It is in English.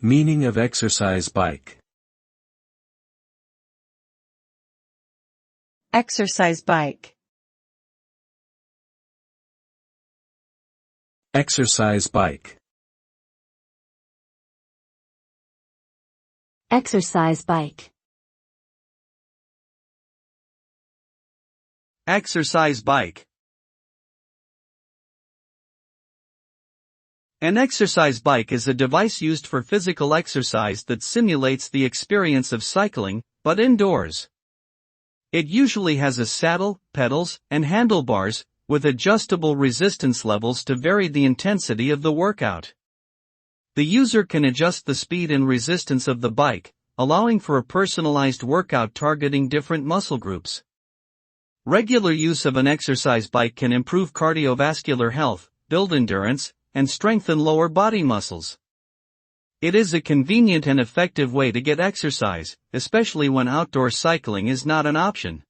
Meaning of exercise bike. Exercise bike. Exercise bike. Exercise bike. Exercise bike. An exercise bike is a device used for physical exercise that simulates the experience of cycling, but indoors. It usually has a saddle, pedals, and handlebars, with adjustable resistance levels to vary the intensity of the workout. The user can adjust the speed and resistance of the bike, allowing for a personalized workout targeting different muscle groups. Regular use of an exercise bike can improve cardiovascular health, build endurance, and strengthen lower body muscles. It is a convenient and effective way to get exercise, especially when outdoor cycling is not an option.